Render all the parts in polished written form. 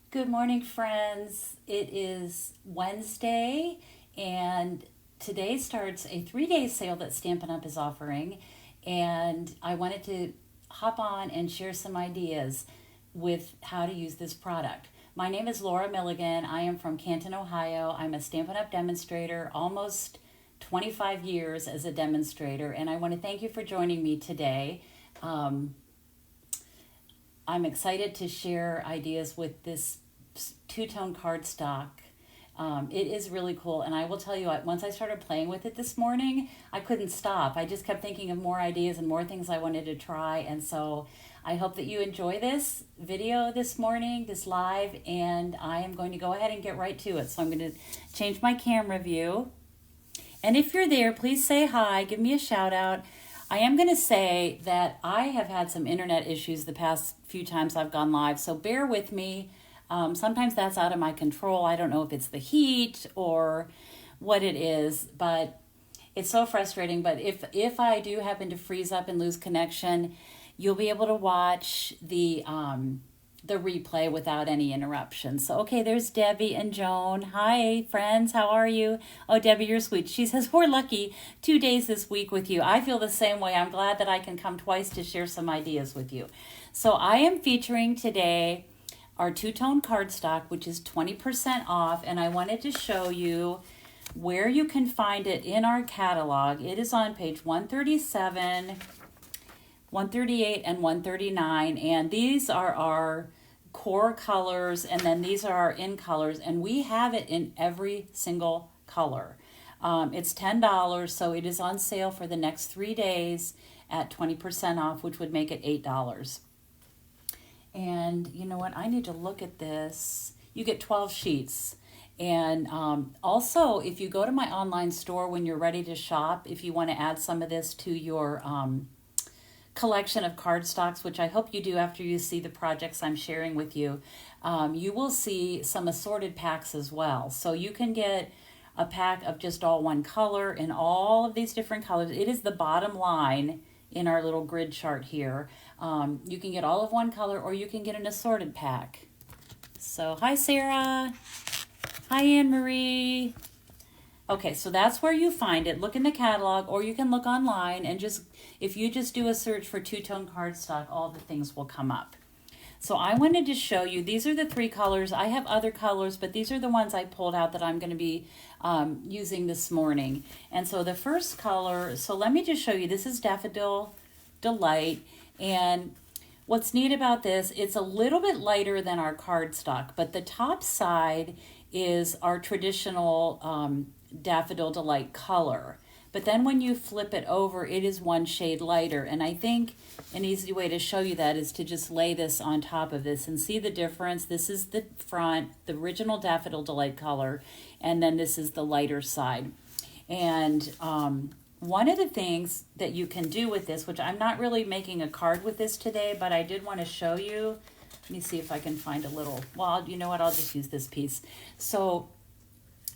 Good morning, friends. It is Wednesday, and today starts a 3-day sale that Stampin' Up! Is offering. And I wanted to hop on and share some ideas with how to use this product. My name is Laura Milligan. I am from Canton, Ohio. I'm a Stampin' Up! Demonstrator, almost 25 years as a demonstrator, and I want to thank you for joining me today. I'm excited to share ideas with this two-tone cardstock. It is really cool, and I will tell you, once I started playing with it this morning, I couldn't stop. I just kept thinking of more ideas and more things I wanted to try, and so I hope that you enjoy this video this morning, this live, and I am going to go ahead and get right to it. So I'm going to change my camera view, and if you're there, please say hi, give me a shout out. I am going to say that I have had some internet issues the past few times I've gone live, so bear with me. Sometimes that's out of my control. I don't know if it's the heat or what it is, but it's so frustrating. But if I do happen to freeze up and lose connection, you'll be able to watch the replay without any interruptions. So, okay, there's Debbie and Joan. Hi, friends. How are you? Oh, Debbie, you're sweet. She says, we're lucky 2 days this week with you. I feel the same way. I'm glad that I can come twice to share some ideas with you. So I am featuring today our two-tone cardstock, which is 20% off, and I wanted to show you where you can find it in our catalog. It is on page 137, 138, and 139, and these are our core colors, and then these are our in colors, and we have it in every single color. It's $10, so it is on sale for the next 3 days at 20% off, which would make it $8. And you know what? I need to look at this. You get 12 sheets. And also, if you go to my online store when you're ready to shop, if you want to add some of this to your collection of cardstocks, which I hope you do after you see the projects I'm sharing with you, you will see some assorted packs as well. So you can get a pack of just all one color in all of these different colors. It is the bottom line in our little grid chart here. You can get all of one color, or you can get an assorted pack. So hi, Sarah. Hi, Anne-Marie. Okay, so that's where you find it. Look in the catalog, or you can look online, and if you just do a search for two-tone cardstock, all the things will come up. So I wanted to show you, these are the 3 colors. I have other colors, but these are the ones I pulled out that I'm going to be using this morning. And so the first color, so let me just show you, this is Daffodil Delight. And what's neat about this, it's a little bit lighter than our cardstock, but the top side is our traditional Daffodil Delight color. But then when you flip it over, it is one shade lighter. And I think an easy way to show you that is to just lay this on top of this and see the difference. This is the front, the original Daffodil Delight color, and then this is the lighter side. And one of the things that you can do with this, which I'm not really making a card with this today, but I did want to show you. Let me see if I can find a little, well, you know what, I'll just use this piece. So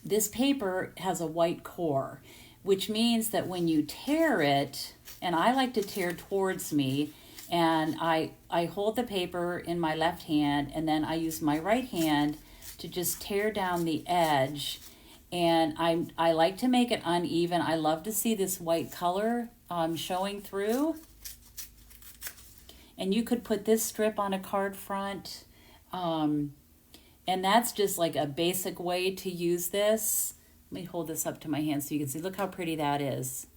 this paper has a white core, which means that when you tear it, and I like to tear towards me, and I hold the paper in my left hand, and then I use my right hand to just tear down the edge. And I like to make it uneven. I love to see this white color showing through. And you could put this strip on a card front. And that's just like a basic way to use this. Let me hold this up to my hand so you can see. Look how pretty that is.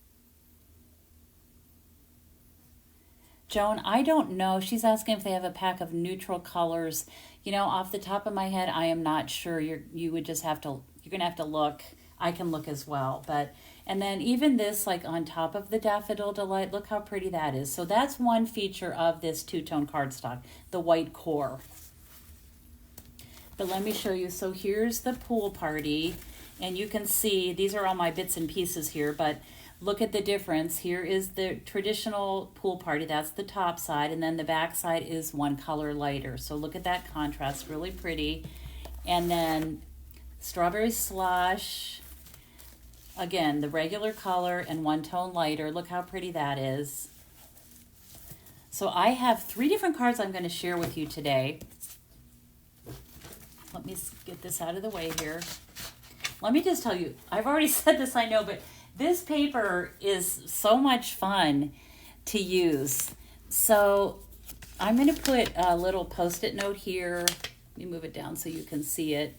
Joan, I don't know. She's asking if they have a pack of neutral colors. You know, off the top of my head, I am not sure. You would just have to, you're going to have to look. I can look as well. And then even this, like on top of the Daffodil Delight, look how pretty that is. So that's one feature of this two-tone cardstock, the white core. But let me show you. So here's the pool party. And you can see, these are all my bits and pieces here, but look at the difference. Here is the traditional pool party. That's the top side, and then the back side is one color lighter. So look at that contrast, really pretty. And then strawberry slush, again, the regular color and one tone lighter. Look how pretty that is. So I have 3 different cards I'm going to share with you today. let me get this out of the way here. Let me just tell you, I've already said this, I know, but this paper is so much fun to use. So I'm going to put a little Post-it note here. Let me move it down so you can see it.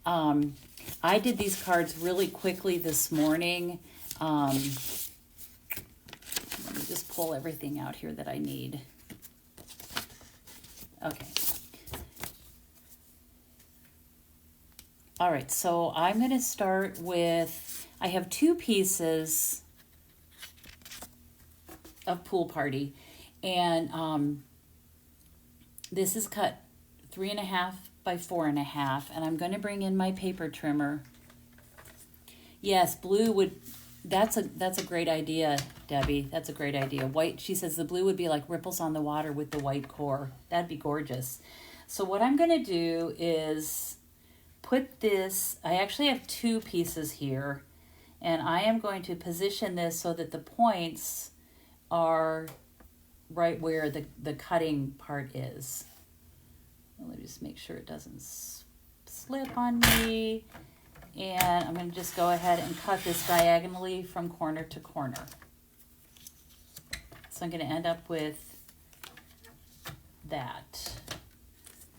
I did these cards really quickly this morning. Let me just pull everything out here that I need. Okay. All right, so I'm going to start with, I have 2 pieces of Pool Party, and this is cut 3.5 by 4.5, and I'm going to bring in my paper trimmer. Yes, blue would, that's a great idea, Debbie. That's a great idea. White, she says the blue would be like ripples on the water with the white core. That'd be gorgeous. So what I'm going to do is put this, I actually have 2 pieces here, and I am going to position this so that the points are right where the cutting part is. Let me just make sure it doesn't slip on me. And I'm going to just go ahead and cut this diagonally from corner to corner. So I'm going to end up with that.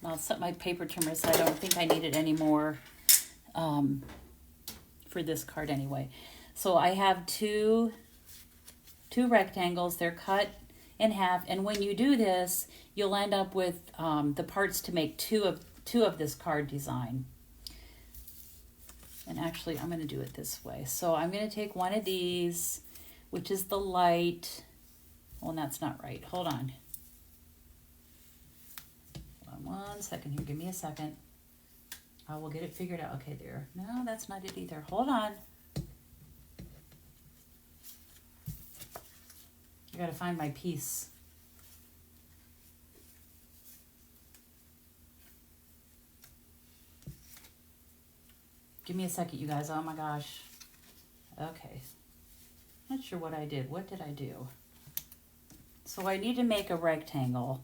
I'll set my paper trimmer aside. I don't think I need it anymore for this card anyway. So I have two rectangles. They're cut in half, and when you do this, you'll end up with the parts to make two of this card design. And actually, I'm going to do it this way. So I'm going to take one of these, which is the light. Well, that's not right. Hold on. One second here. Give me a second. I will get it figured out. Okay, there. No, that's not it either. Hold on. I got to find my piece. Give me a second, you guys. Oh my gosh. Okay. Not sure what I did. What did I do? So I need to make a rectangle.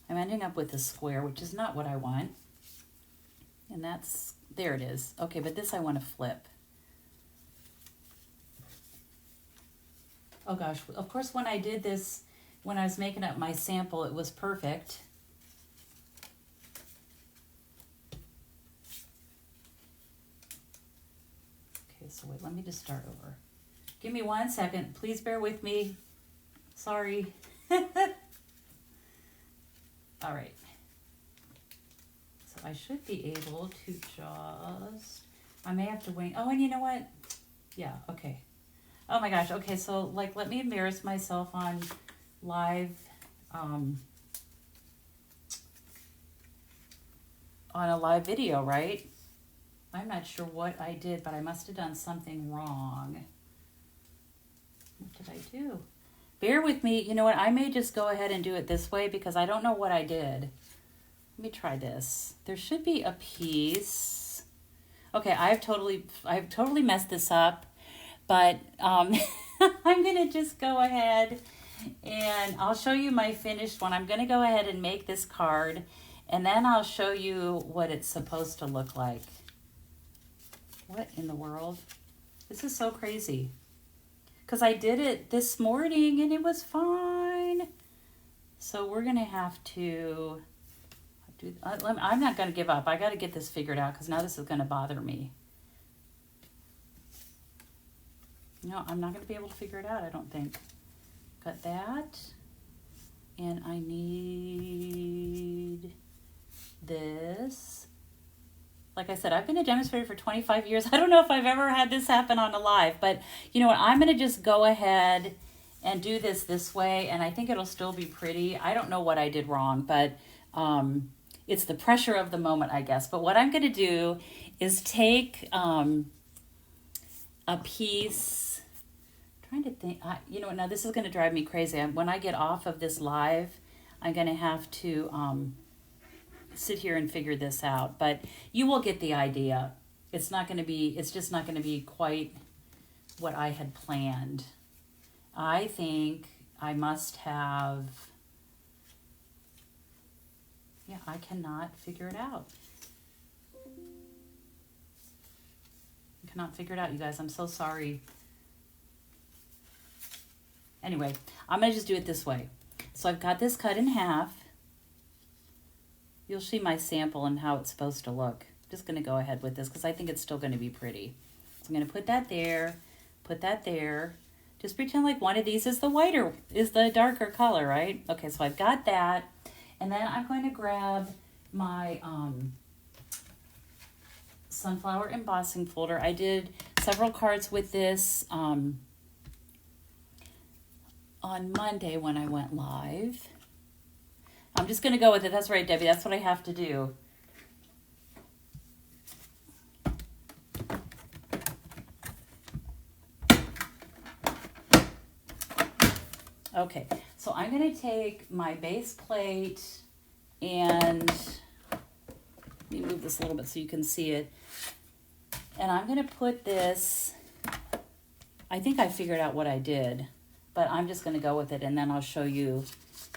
I'm ending up with a square, which is not what I want. And that's, there it is. Okay, but this I want to flip. Oh gosh, of course when I did this, when I was making up my sample, it was perfect. Okay, so wait, let me just start over. Give me 1 second. Please bear with me. Sorry. All right. So I should be able to just, I may have to wait. Oh, and you know what? Yeah, okay. Oh my gosh. Okay, so like let me embarrass myself on live, on a live video, right? I'm not sure what I did, but I must have done something wrong. What did I do? Bear with me. You know what? I may just go ahead and do it this way because I don't know what I did. Let me try this. There should be a piece. Okay, I've totally messed this up, but I'm going to just go ahead and I'll show you my finished one. I'm going to go ahead and make this card, and then I'll show you what it's supposed to look like. What in the world? This is so crazy. Because I did it this morning and it was fine. So we're going to have to do, I'm not going to give up. I got to get this figured out because now this is going to bother me. No, I'm not going to be able to figure it out, I don't think. Got that. And I need this. Like I said, I've been a demonstrator for 25 years. I don't know if I've ever had this happen on a live, but you know what? I'm going to just go ahead and do this way, and I think it'll still be pretty. I don't know what I did wrong, but it's the pressure of the moment, I guess. But what I'm going to do is take a piece. I'm trying to think. You know what? Now this is going to drive me crazy. When I get off of this live, I'm going to have to sit here and figure this out, but you will get the idea. It's just not going to be quite what I had planned. I think I must have, I cannot figure it out. I cannot figure it out, you guys. I'm so sorry. Anyway, I'm going to just do it this way. So I've got this cut in half. You'll see my sample and how it's supposed to look. I'm just going to go ahead with this because I think it's still going to be pretty. So I'm going to put that there, put that there. Just pretend like one of these is the darker color, right? Okay, so I've got that. And then I'm going to grab my sunflower embossing folder. I did several cards with this on Monday when I went live. I'm just going to go with it. That's right, Debbie. That's what I have to do. Okay, so I'm going to take my base plate and let me move this a little bit so you can see it. And I'm going to put this, I think I figured out what I did, but I'm just going to go with it and then I'll show you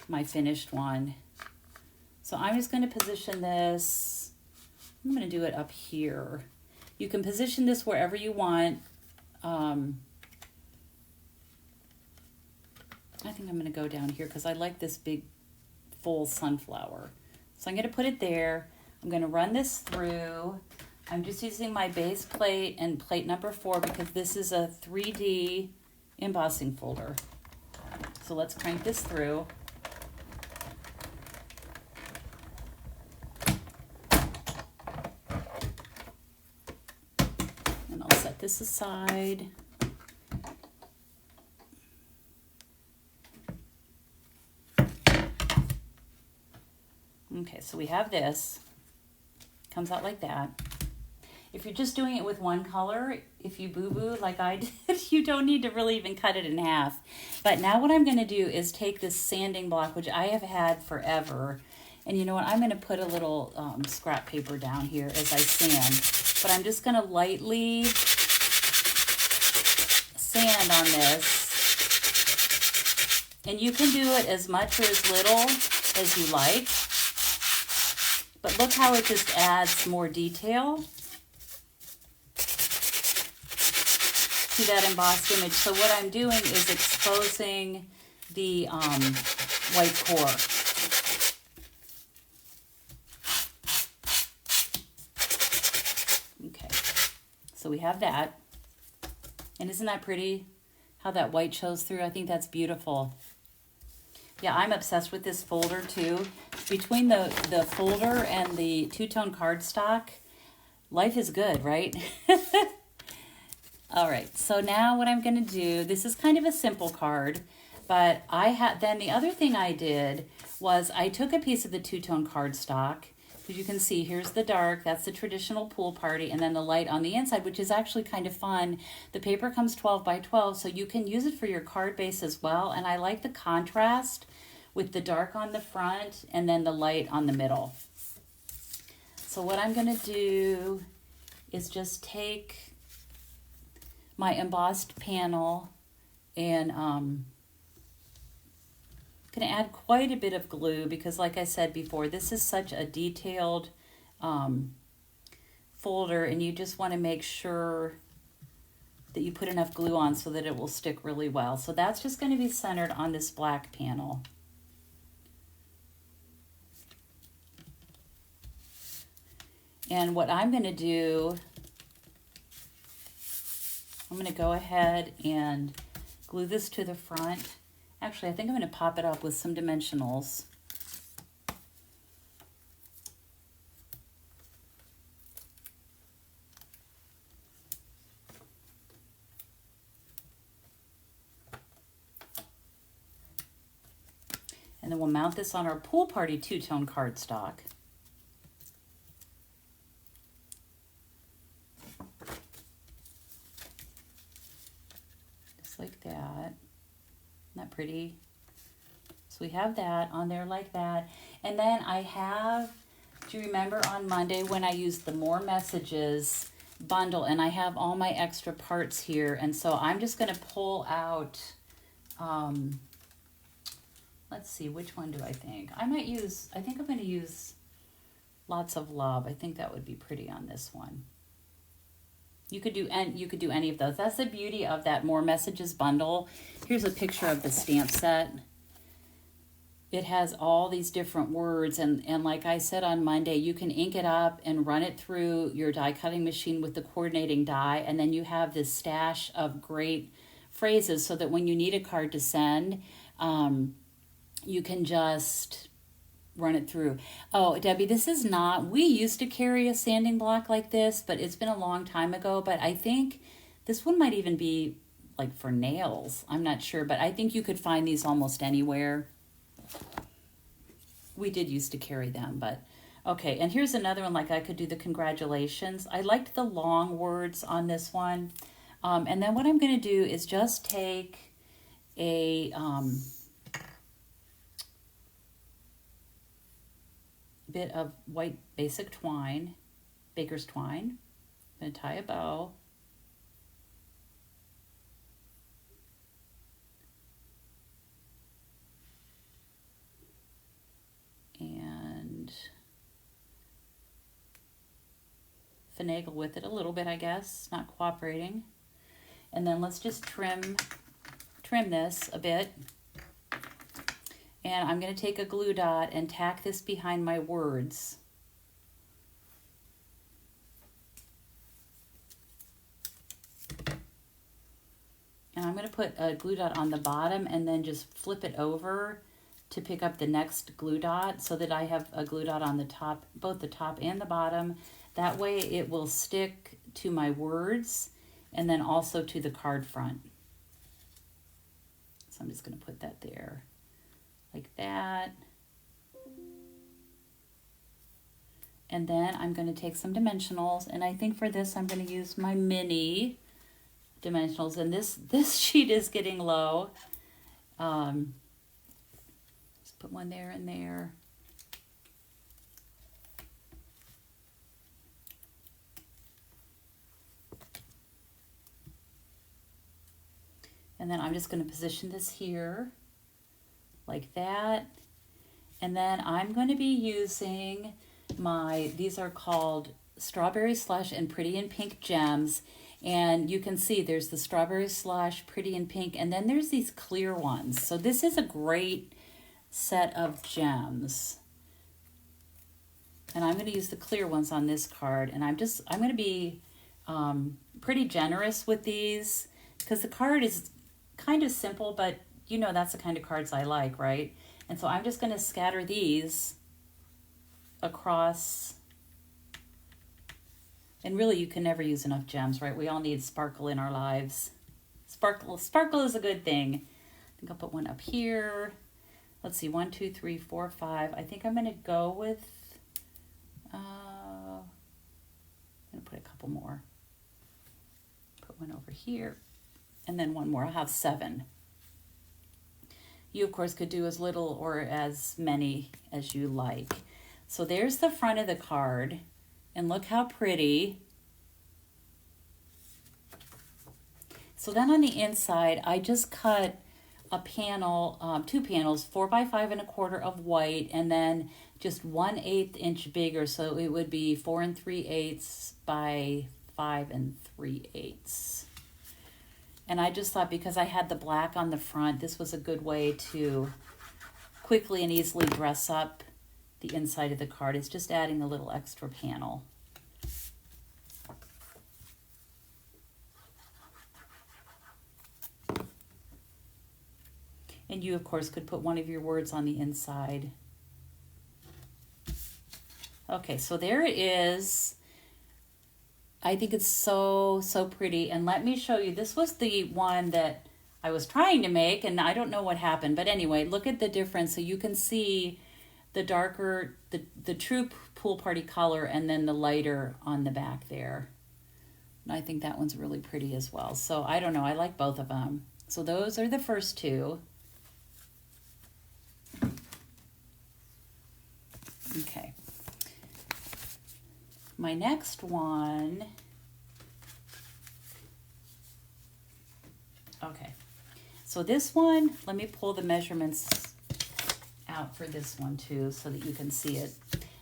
my finished one. So I'm just going to position this, I'm going to do it up here. You can position this wherever you want. I think I'm going to go down here because I like this big full sunflower. So I'm going to put it there. I'm going to run this through. I'm just using my base plate and plate number 4 because this is a 3D embossing folder. So let's crank this through. And I'll set this aside. Okay, so we have this. Comes out like that. If you're just doing it with one color, if you boo-boo like I did, you don't need to really even cut it in half. But now what I'm going to do is take this sanding block, which I have had forever, and you know what? I'm going to put a little scrap paper down here as I sand. But I'm just going to lightly sand on this. And you can do it as much or as little as you like. But look how it just adds more detail to that embossed image. So what I'm doing is exposing the white core. Okay, so we have that. And isn't that pretty? How that white shows through? I think that's beautiful. Yeah, I'm obsessed with this folder too. Between the folder and the two-tone cardstock, life is good, right? All right, so now what I'm going to do, this is kind of a simple card, but then the other thing I did was I took a piece of the two-tone cardstock. As you can see, here's the dark, that's the traditional pool party, and then the light on the inside, which is actually kind of fun. The paper comes 12 by 12, so you can use it for your card base as well, and I like the contrast with the dark on the front and then the light on the middle. So what I'm going to do is just take my embossed panel and I'm going to add quite a bit of glue because like I said before, this is such a detailed folder and you just want to make sure that you put enough glue on so that it will stick really well. So that's just going to be centered on this black panel. And what I'm going to do, I'm going to go ahead and glue this to the front. Actually, I think I'm going to pop it up with some dimensionals. And then we'll mount this on our pool party two-tone cardstock. Like that. Isn't that pretty? So we have that on there like that. And then I have, do you remember on Monday when I used the More Messages bundle and I have all my extra parts here. And so I'm just going to pull out, let's see, which one do I think? I think I'm going to use Lots of love. I think that would be pretty on this one. You could do any of those. That's the beauty of that More Messages bundle. Here's a picture of the stamp set. It has all these different words, and like I said on Monday, you can ink it up and run it through your die cutting machine with the coordinating die, and then you have this stash of great phrases so that when you need a card to send, you can just run it through. Oh, Debbie, this is not, we used to carry a sanding block like this, but it's been a long time ago, but I think this one might even be like for nails. I'm not sure, but I think you could find these almost anywhere. We did used to carry them, but okay. And here's another one, like I could do the congratulations. I liked the long words on this one. And then what I'm going to do is just take a bit of white basic twine, baker's twine. I'm going to tie a bow. And finagle with it a little bit, I guess. It's not cooperating. And then let's just trim this a bit. And I'm going to take a glue dot and tack this behind my words. And I'm going to put a glue dot on the bottom and then just flip it over to pick up the next glue dot so that I have a glue dot on the top, both the top and the bottom. That way it will stick to my words and then also to the card front. So I'm just going to put that there. Like that. And then I'm going to take some dimensionals, and I think for this I'm going to use my mini dimensionals, and this sheet is getting low. Just put one there and there. And then I'm just going to position this here like that. And then I'm going to be using these are called Strawberry Slush and Pretty in Pink Gems. And you can see there's the Strawberry Slush, Pretty in Pink, and then there's these clear ones. So this is a great set of gems. And I'm going to use the clear ones on this card. And I'm going to be pretty generous with these because the card is kind of simple, but you know that's the kind of cards I like, right? And so I'm just going to scatter these across. And really, you can never use enough gems, right? We all need sparkle in our lives. Sparkle is a good thing. I think I'll put one up here. Let's see, 1, 2, 3, 4, 5. I think I'm going to go with, I'm going to put a couple more. Put one over here, and then one more. I'll have 7. You, of course, could do as little or as many as you like. So there's the front of the card, and look how pretty. So then on the inside, I just cut a panel, 2 panels, 4 by 5 1/4 of white, and then just 1/8 inch bigger. So it would be 4 3/8 by 5 3/8. And I just thought because I had the black on the front, this was a good way to quickly and easily dress up the inside of the card. It's just adding a little extra panel. And you, of course, could put one of your words on the inside. Okay, so there it is. I think it's so, so pretty. And let me show you. This was the one that I was trying to make, and I don't know what happened. But anyway, look at the difference. So you can see the darker, the true pool party color, and then the lighter on the back there. And I think that one's really pretty as well. So I don't know. I like both of them. So those are the first 2. Okay. My next one, okay, so this one, let me pull the measurements out for this one too so that you can see it.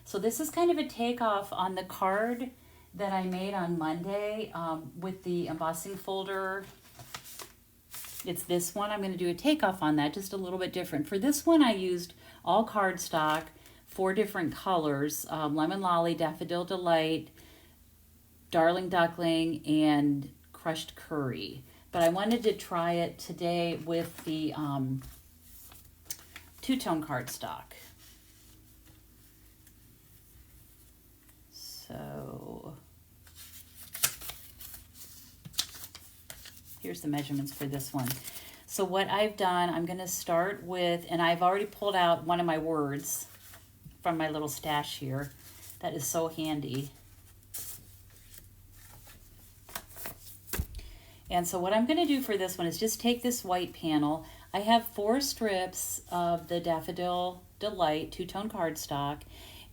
So this is kind of a takeoff on the card that I made on Monday with the embossing folder. It's this one. I'm going to do a takeoff on that, just a little bit different. For this one, I used all cardstock, 4 different colors, Lemon Lolly, Daffodil Delight, Darling Duckling, and Crushed Curry. But I wanted to try it today with the two-tone cardstock. So here's the measurements for this one. So what I've done, I'm going to start with, and I've already pulled out one of my words from my little stash here. That is so handy. And so what I'm going to do for this one is just take this white panel. I have 4 strips of the Daffodil Delight two-tone cardstock,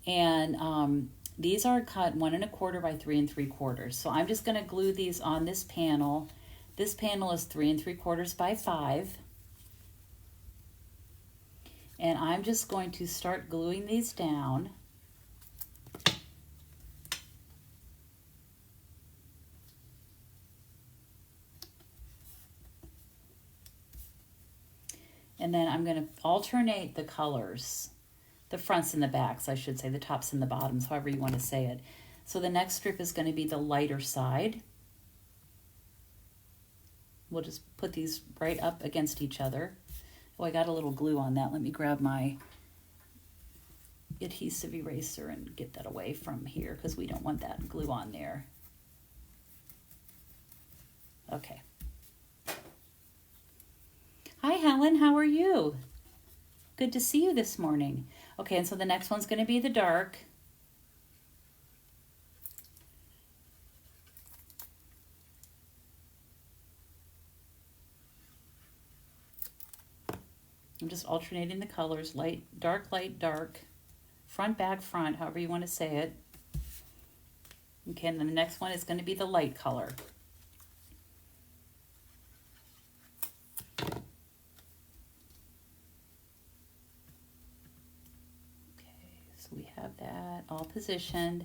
and these are cut 1 1/4 by 3 3/4. So I'm just going to glue these on this panel. This panel is 3 3/4 by 5. And I'm just going to start gluing these down. And then I'm going to alternate the colors, the fronts and the backs, I should say, the tops and the bottoms, however you want to say it. So the next strip is going to be the lighter side. We'll just put these right up against each other. Oh, I got a little glue on that. Let me grab my adhesive eraser and get that away from here because we don't want that glue on there. Okay. Hi, Helen. How are you? Good to see you this morning. Okay, and so the next one's going to be the dark. I'm just alternating the colors, light, dark, front, back, front, however you want to say it. Okay, and then the next one is going to be the light color. We have that all positioned,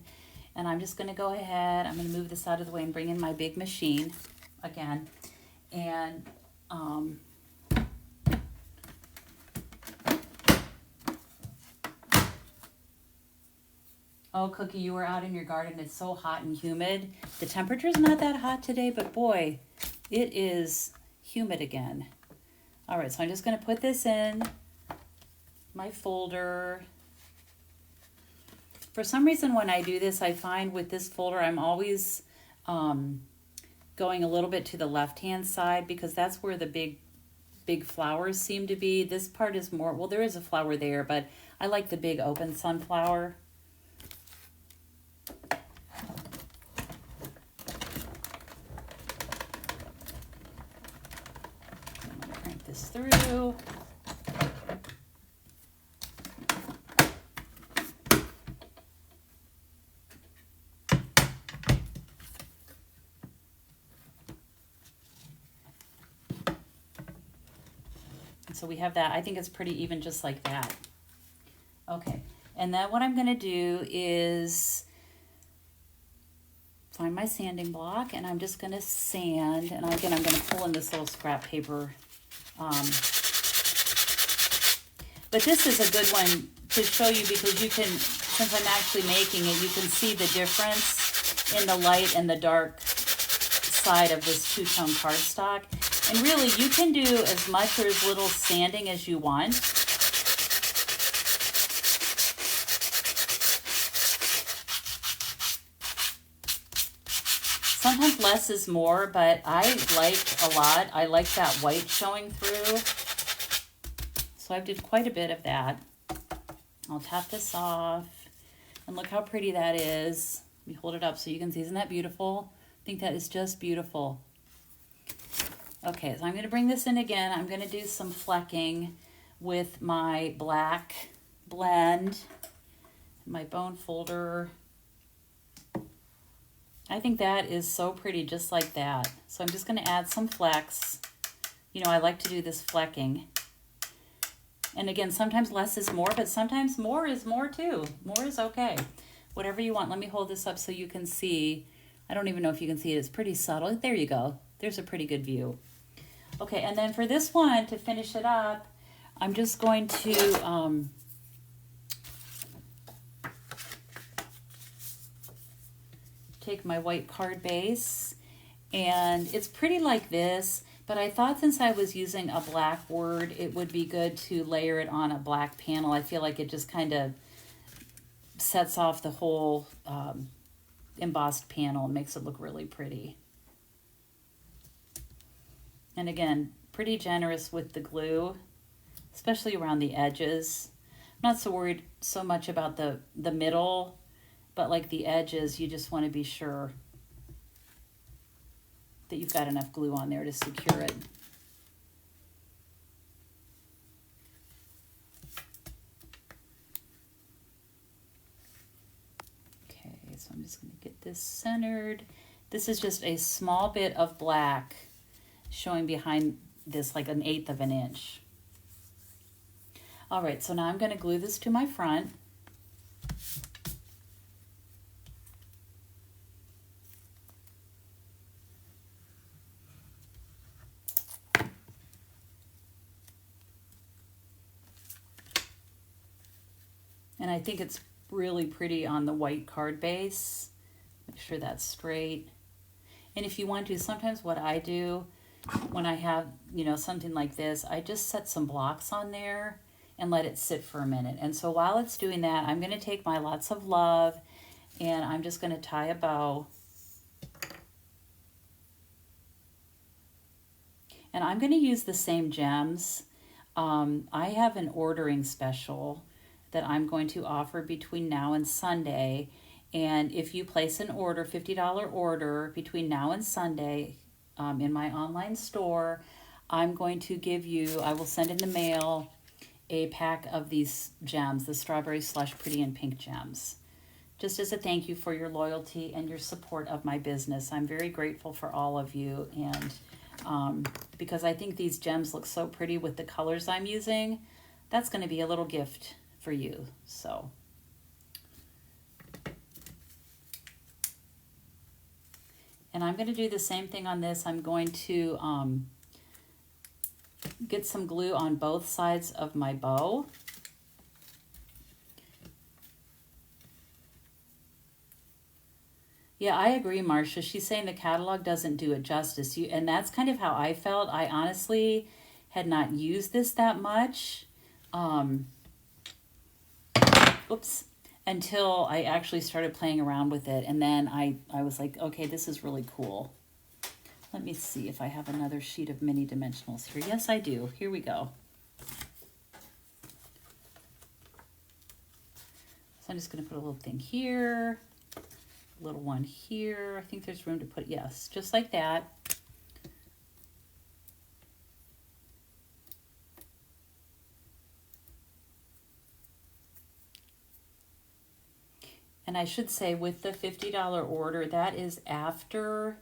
and I'm just going to go ahead, I'm going to move this out of the way and bring in my big machine again, and oh, Cookie, you were out in your garden. It's so hot and humid. The temperature's not that hot today, but boy, it is humid again. All right, so I'm just going to put this in my folder. For some reason, when I do this, I find with this folder, I'm always going a little bit to the left-hand side because that's where the big flowers seem to be. This part is more, well, there is a flower there, but I like the big open sunflower. I'm going to crank this through. So we have that. I think it's pretty even just like that. Okay, and then what I'm going to do is find my sanding block, and I'm just going to sand. And again, I'm going to pull in this little scrap paper. But this is a good one to show you because you can, since I'm actually making it, you can see the difference in the light and the dark side of this two-tone cardstock. And really, you can do as much or as little sanding as you want. Sometimes less is more, but I like a lot. I like that white showing through. So I did quite a bit of that. I'll tap this off. And look how pretty that is. Let me hold it up so you can see. Isn't that beautiful? I think that is just beautiful. Okay, so I'm going to bring this in again. I'm going to do some flecking with my black blend, my bone folder. I think that is so pretty just like that. So I'm just going to add some flecks. You know, I like to do this flecking. And again, sometimes less is more, but sometimes more is more too. More is okay. Whatever you want. Let me hold this up so you can see. I don't even know if you can see it. It's pretty subtle. There you go. There's a pretty good view. Okay, and then for this one, to finish it up, I'm just going to take my white card base, and it's pretty like this, but I thought since I was using a black word, it would be good to layer it on a black panel. I feel like it just kind of sets off the whole embossed panel and makes it look really pretty. And again, pretty generous with the glue, especially around the edges. I'm not so worried so much about the middle, but like the edges, you just want to be sure that you've got enough glue on there to secure it. Okay, so I'm just going to get this centered. This is just a small bit of black showing behind this, like 1/8 of an inch. All right, so now I'm going to glue this to my front. And I think it's really pretty on the white card base. Make sure that's straight. And if you want to, sometimes what I do when I have, you know, something like this, I just set some blocks on there and let it sit for a minute. And so while it's doing that, I'm going to take my Lots of Love and I'm just going to tie a bow. And I'm going to use the same gems. I have an ordering special that I'm going to offer between now and Sunday. And if you place an order, $50 order between now and Sunday in my online store, I'm going to give you, I will send in the mail a pack of these gems, the strawberry slush pretty and pink gems, just as a thank you for your loyalty and your support of my business. I'm very grateful for all of you, and because I think these gems look so pretty with the colors I'm using, that's going to be a little gift for you. So and I'm going to do the same thing on this. I'm going to get some glue on both sides of my bow. Yeah, I agree, Marcia. She's saying the catalog doesn't do it justice. And that's kind of how I felt. I honestly had not used this that much. Oops. Until I actually started playing around with it. And then I was like, okay, this is really cool. Let me see if I have another sheet of mini dimensionals here. Yes, I do. Here we go. So I'm just going to put a little thing here, a little one here. I think there's room to put, yes, just like that. And I should say with the $50 order, that is after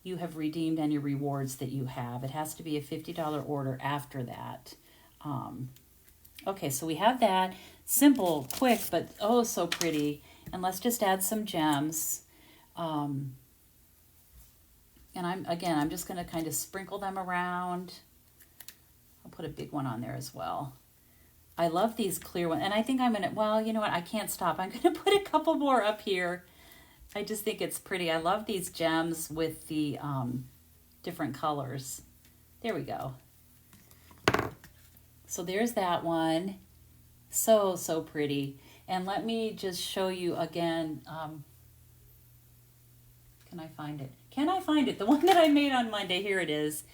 you have redeemed any rewards that you have. It has to be a $50 order after that. Okay, so we have that. Simple, quick, but oh so pretty. And let's just add some gems. And I'm just going to kind of sprinkle them around. I'll put a big one on there as well. I love these clear ones. And I think I'm going to, well, you know what? I can't stop. I'm going to put a couple more up here. I just think it's pretty. I love these gems with the different colors. There we go. So there's that one. So, so pretty. And let me just show you again. Can I find it? Can I find it? The one that I made on Monday. Here it is.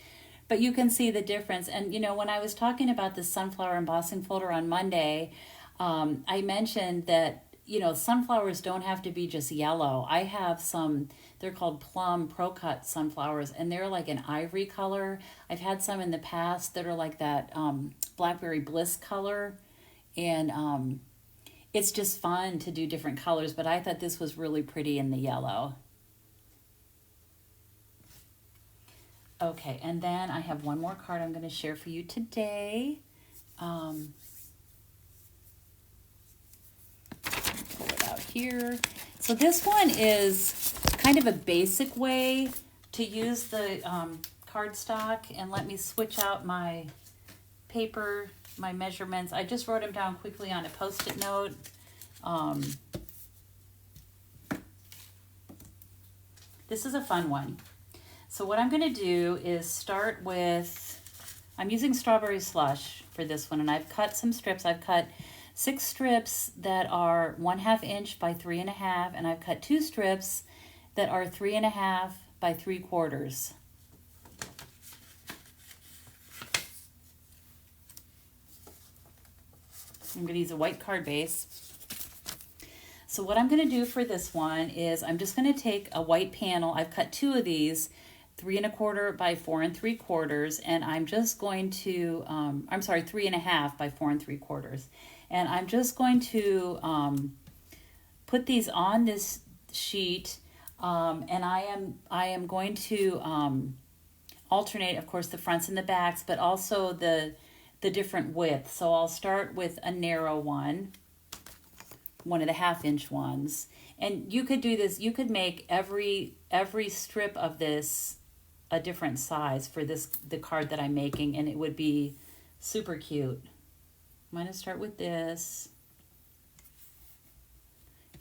But you can see the difference. And, you know, when I was talking about the sunflower embossing folder on Monday, I mentioned that, you know, sunflowers don't have to be just yellow. I have some, they're called Plum Pro Cut sunflowers, and they're like an ivory color. I've had some in the past that are like that Blackberry Bliss color. And it's just fun to do different colors, but I thought this was really pretty in the yellow. Okay, and then I have one more card I'm going to share for you today. here. So this one is kind of a basic way to use the cardstock. And let me switch out my paper, my measurements. I just wrote them down quickly on a Post-it note. This is a fun one. So what I'm going to do is start with, I'm using strawberry slush for this one, and I've cut some strips. I've cut 6 strips that are 1/2 inch by 3.5, and I've cut 2 strips that are 3.5 by 3/4. I'm going to use a white card base. So what I'm going to do for this one is I'm just going to take a white panel. I've cut 2 of these, 3.25 by 4 3/4, and I'm just going to, 3.5 by 4 3/4. And I'm just going to put these on this sheet, and I am going to alternate, of course, the fronts and the backs, but also the different width. So I'll start with a narrow one of the 1/2 inch ones. And you could do this, you could make every strip of this a different size for the card that I'm making, and it would be super cute. I'm going to start with this,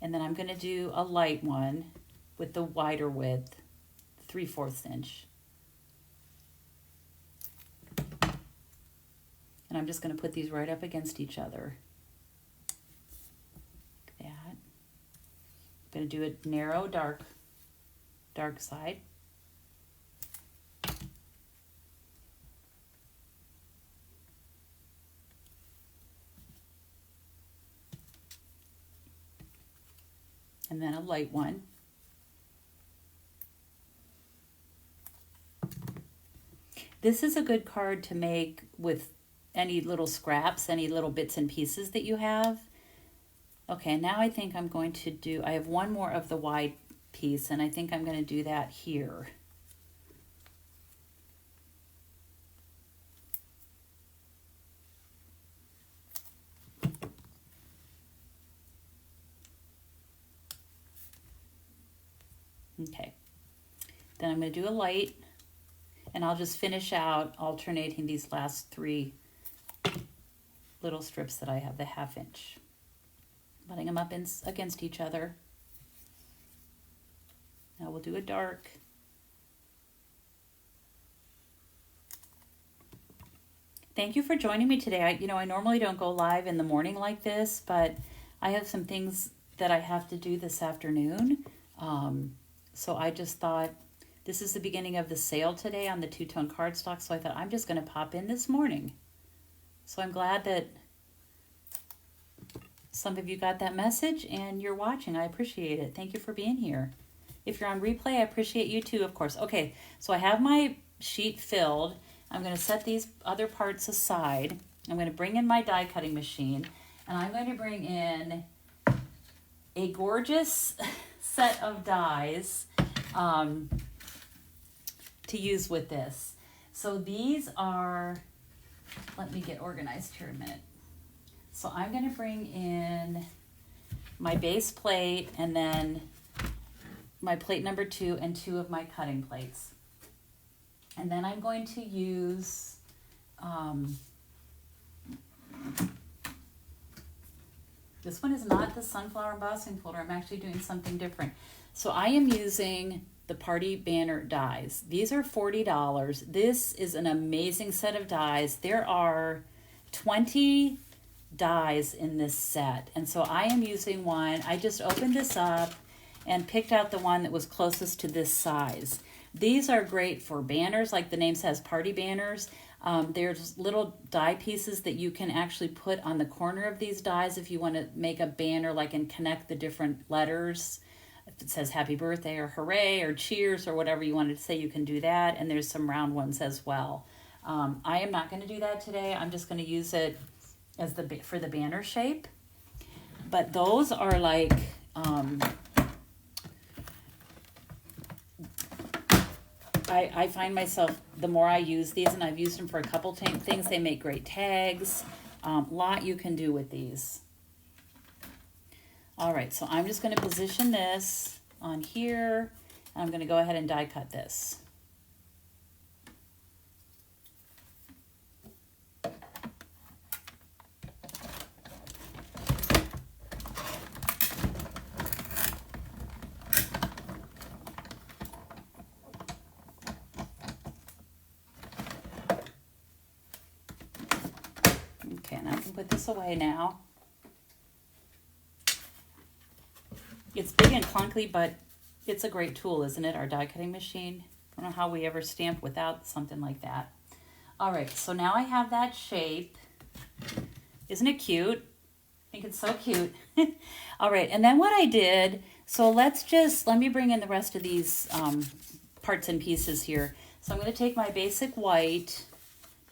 and then I'm going to do a light one with the wider width, 3/4 inch. And I'm just going to put these right up against each other. Like that. I'm going to do a narrow, dark side. And then a light one. This is a good card to make with any little scraps, any little bits and pieces that you have. Okay, now I think I'm going to do, I have one more of the wide piece, and I think I'm going to do that here. Okay, then I'm going to do a light, and I'll just finish out alternating these last 3 little strips that I have, the 1/2 inch. Letting them up against each other. Now we'll do a dark. Thank you for joining me today. I normally don't go live in the morning like this, but I have some things that I have to do this afternoon. So I just thought, this is the beginning of the sale today on the 2-tone cardstock, so I thought I'm just going to pop in this morning. So I'm glad that some of you got that message and you're watching. I appreciate it. Thank you for being here. If you're on replay, I appreciate you too, of course. Okay, so I have my sheet filled. I'm going to set these other parts aside. I'm going to bring in my die cutting machine, and I'm going to bring in a gorgeous set of dies to use with this. So these are, let me get organized here a minute. So I'm going to bring in my base plate, and then my plate number 2 and 2 of my cutting plates. And then I'm going to use this one is not the sunflower embossing folder. I'm actually doing something different. So I am using the Party Banner dies. These are $40. This is an amazing set of dies. There are 20 dies in this set, and so I am using one. I just opened this up and picked out the one that was closest to this size. These are great for banners, like the name says, party banners. There's little die pieces that you can actually put on the corner of these dies if you want to make a banner, like, and connect the different letters. If it says happy birthday or hooray or cheers or whatever you wanted to say, you can do that. And there's some round ones as well. I am not going to do that today. I'm just going to use it as for the banner shape. But those are like I find myself, the more I use these, and I've used them for a couple things, they make great tags. Lot you can do with these. All right, so I'm just going to position this on here. And I'm going to go ahead and die cut this. Okay, and I can put this away now. It's big and clunky, but it's a great tool, isn't it? Our die cutting machine. I don't know how we ever stamp without something like that. All right, so now I have that shape. Isn't it cute? I think it's so cute. All right, and then what I did, so let me bring in the rest of these parts and pieces here. So I'm going to take my basic white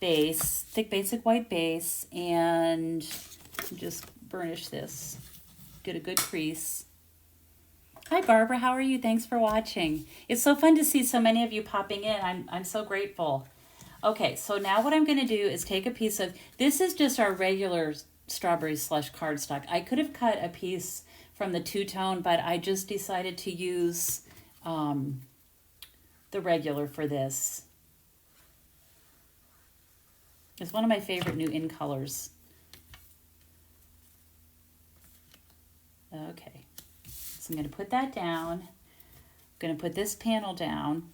base, thick basic white base, and just burnish this. Get a good crease. Hi Barbara, how are you? Thanks for watching. It's so fun to see so many of you popping in. I'm so grateful. Okay, so now what I'm going to do is take a piece of, this is just our regular strawberry slush cardstock. I could have cut a piece from the two-tone, but I just decided to use the regular for this. It's one of my favorite new in colors. Okay, so I'm going to put that down. I'm going to put this panel down.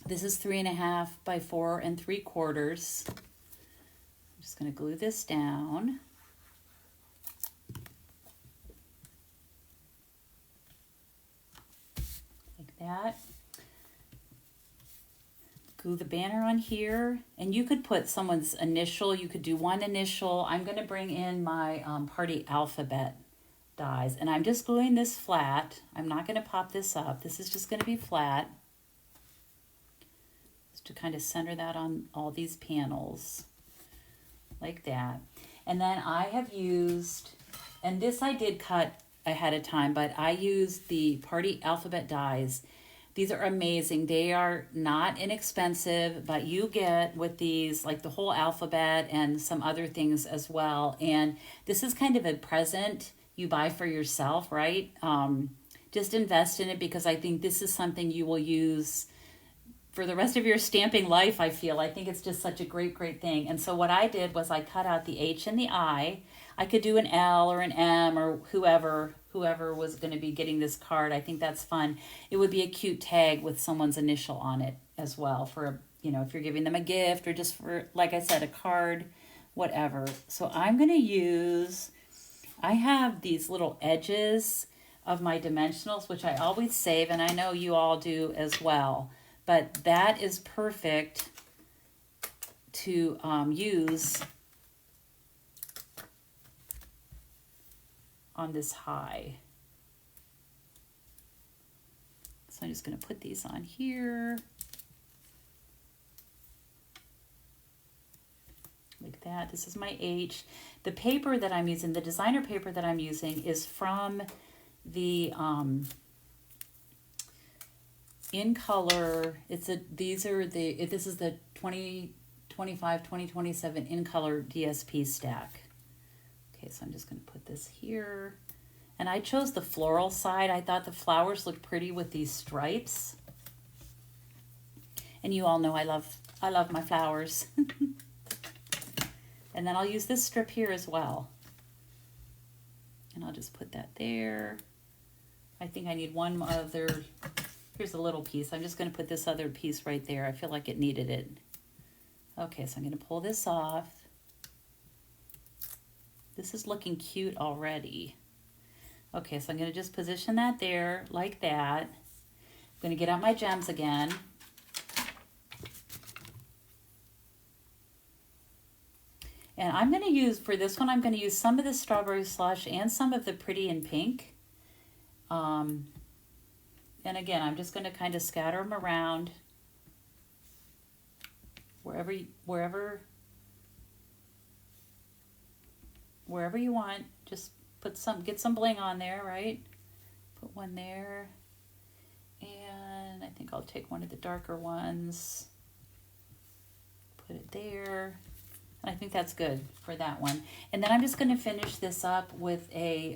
This is 3.5 by 4 3/4. I'm just going to glue this down. Like that. Glue the banner on here, and you could put someone's initial. You could do one initial. I'm going to bring in my party alphabet dies, and I'm just gluing this flat. I'm not going to pop this up. This is just going to be flat, just to kind of center that on all these panels, like that. And then I have used, and this I did cut ahead of time, but I used the party alphabet dies. These are amazing. They are not inexpensive, but you get with these like the whole alphabet and some other things as well. And this is kind of a present you buy for yourself, right? Just invest in it, because I think this is something you will use for the rest of your stamping life, I feel. I think it's just such a great, great thing. And so what I did was I cut out the H and the I. I could do an L or an M or whoever was going to be getting this card. I think that's fun. It would be a cute tag with someone's initial on it as well for, you know, if you're giving them a gift or just for, like I said, a card, whatever. So I'm going to use, I have these little edges of my dimensionals, which I always save, and I know you all do as well. But that is perfect to use on this high. So I'm just going to put these on here. Like that. This is my H. The paper that I'm using, the designer paper that I'm using, is from the in color. This is the 2025 2027 in color DSP stack. Okay, so I'm just going to put this here. And I chose the floral side. I thought the flowers looked pretty with these stripes. And you all know I love my flowers. And then I'll use this strip here as well. And I'll just put that there. I think I need one other. Here's a little piece. I'm just going to put this other piece right there. I feel like it needed it. Okay, so I'm going to pull this off. This is looking cute already. Okay, so I'm going to just position that there like that. I'm going to get out my gems again. And I'm going to use, for this one, I'm going to use some of the strawberry slush and some of the pretty in pink. And again, I'm just going to kind of scatter them around wherever you want. Just put get some bling on there, right? Put one there. And I think I'll take one of the darker ones. Put it there. And I think that's good for that one. And then I'm just going to finish this up with a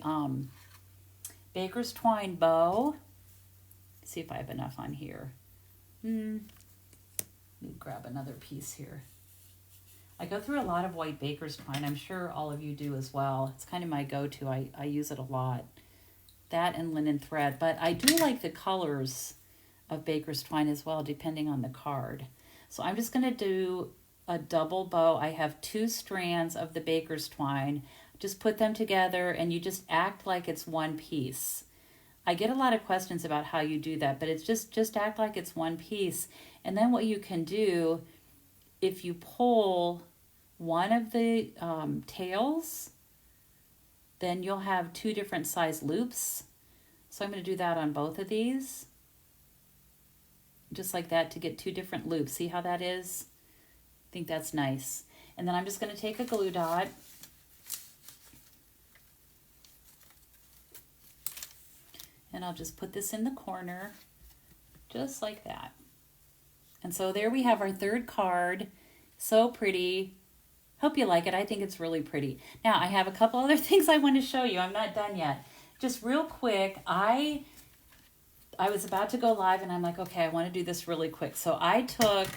baker's twine bow. Let's see if I have enough on here. Let me grab another piece here. I go through a lot of white baker's twine. I'm sure all of you do as well. It's kind of my go-to. I use it a lot. That and linen thread. But I do like the colors of baker's twine as well, depending on the card. So I'm just going to do a double bow. I have 2 strands of the baker's twine. Just put them together and you just act like it's one piece. I get a lot of questions about how you do that, but it's just act like it's one piece. And then what you can do, if you pull one of the tails, then you'll have 2 different size loops. So I'm going to do that on both of these. Just like that to get 2 different loops. See how that is? I think that's nice. And then I'm just going to take a glue dot. And I'll just put this in the corner, just like that. And so there we have our 3rd card. So pretty. Hope you like it. I think it's really pretty. Now, I have a couple other things I want to show you. I'm not done yet. Just real quick, I was about to go live, and I'm like, okay, I want to do this really quick. So I took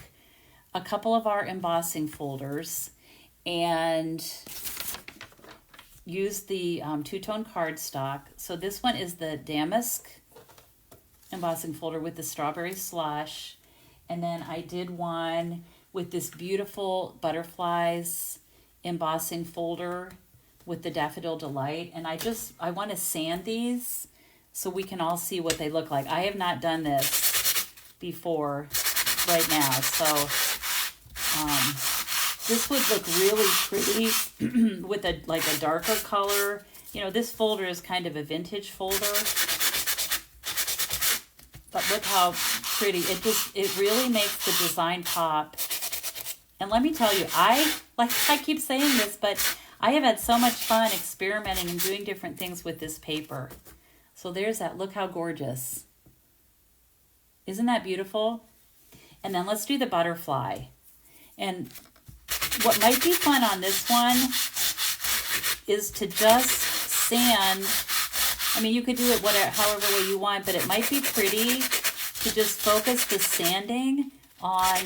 a couple of our embossing folders and use the two-tone cardstock. So this one is the Damask embossing folder with the strawberry slush. And then I did one with this beautiful butterflies embossing folder with the Daffodil Delight. And I want to sand these so we can all see what they look like. I have not done this before right now. So this would look really pretty with a darker color. You know, this folder is kind of a vintage folder. But look how pretty. It really makes the design pop. And let me tell you, I keep saying this, but I have had so much fun experimenting and doing different things with this paper. So there's that. Look how gorgeous. Isn't that beautiful? And then let's do the butterfly. And what might be fun on this one is to just sand. I mean, you could do it however way you want, but it might be pretty to just focus the sanding on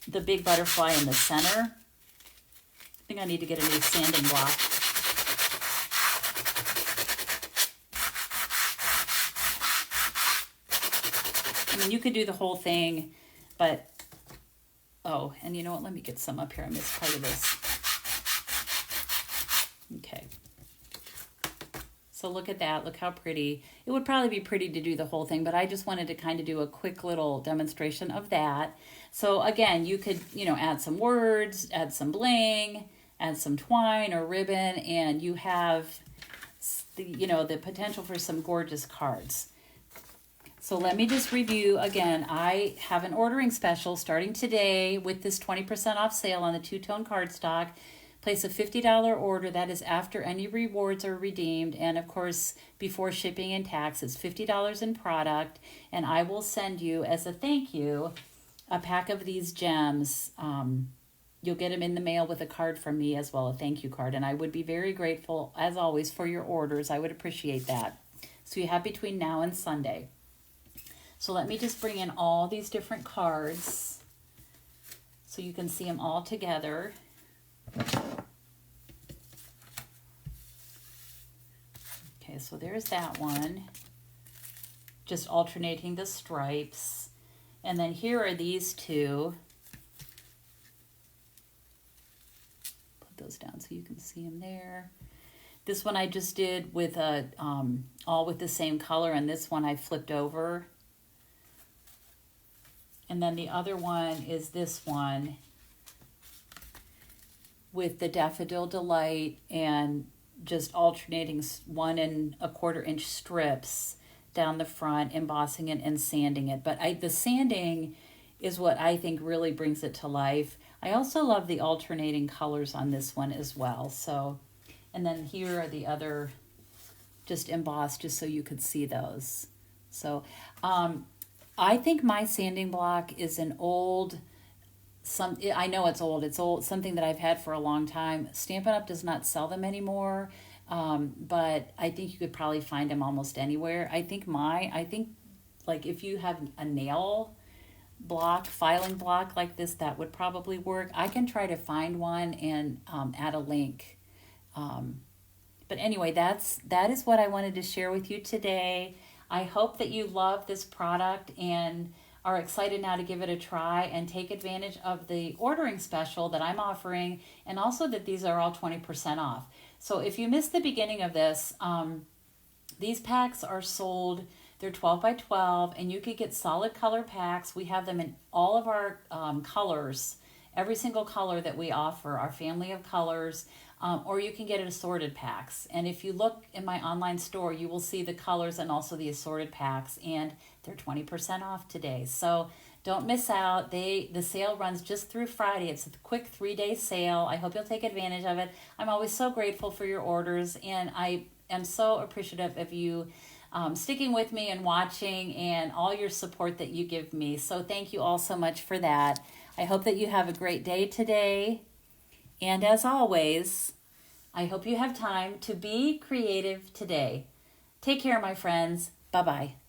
the big butterfly in the center. I think I need to get a new sanding block. I mean, you could do the whole thing, but, oh, and you know what? Let me get some up here. I missed part of this. Okay. So look at that. Look how pretty. It would probably be pretty to do the whole thing, but I just wanted to kind of do a quick little demonstration of that. So again, you could, add some words, add some bling, add some twine or ribbon, and you have the potential for some gorgeous cards. So let me just review again. I have an ordering special starting today with this 20% off sale on the two-tone cardstock. Place a $50 order. That is after any rewards are redeemed. And of course, before shipping and tax, it's $50 in product. And I will send you, as a thank you, a pack of these gems. You'll get them in the mail with a card from me as well, a thank you card. And I would be very grateful, as always, for your orders. I would appreciate that. So you have between now and Sunday. So let me just bring in all these different cards so you can see them all together. Okay, so there's that one. Just alternating the stripes. And then here are these two. Put those down so you can see them there. This one I just did with all with the same color, and this one I flipped over. And then the other one is this one with the Daffodil Delight and just alternating 1 1/4 inch strips down the front, embossing it and sanding it. But the sanding is what I think really brings it to life. I also love the alternating colors on this one as well. So, and then here are the other just embossed just so you could see those. So, I think my sanding block is an old, I know it's old, something that I've had for a long time. Stampin' Up! Does not sell them anymore, But I think you could probably find them almost anywhere. I think like if you have a nail filing block like this, that would probably work. I can try to find one and add a link. Um, but anyway, that is what I wanted to share with you today. I hope that you love this product and are excited now to give it a try and take advantage of the ordering special that I'm offering, and also that these are all 20% off. So if you missed the beginning of this, these packs are sold, they're 12 by 12, and you could get solid color packs. We have them in all of our colors, every single color that we offer, our family of colors, or you can get it assorted packs. And if you look in my online store, you will see the colors and also the assorted packs, and they're 20% off today. So don't miss out. The sale runs just through Friday. It's a quick 3-day sale. I hope you'll take advantage of it. I'm always so grateful for your orders, and I am so appreciative of you sticking with me and watching and all your support that you give me. So thank you all so much for that. I hope that you have a great day today. And as always, I hope you have time to be creative today. Take care, my friends. Bye-bye.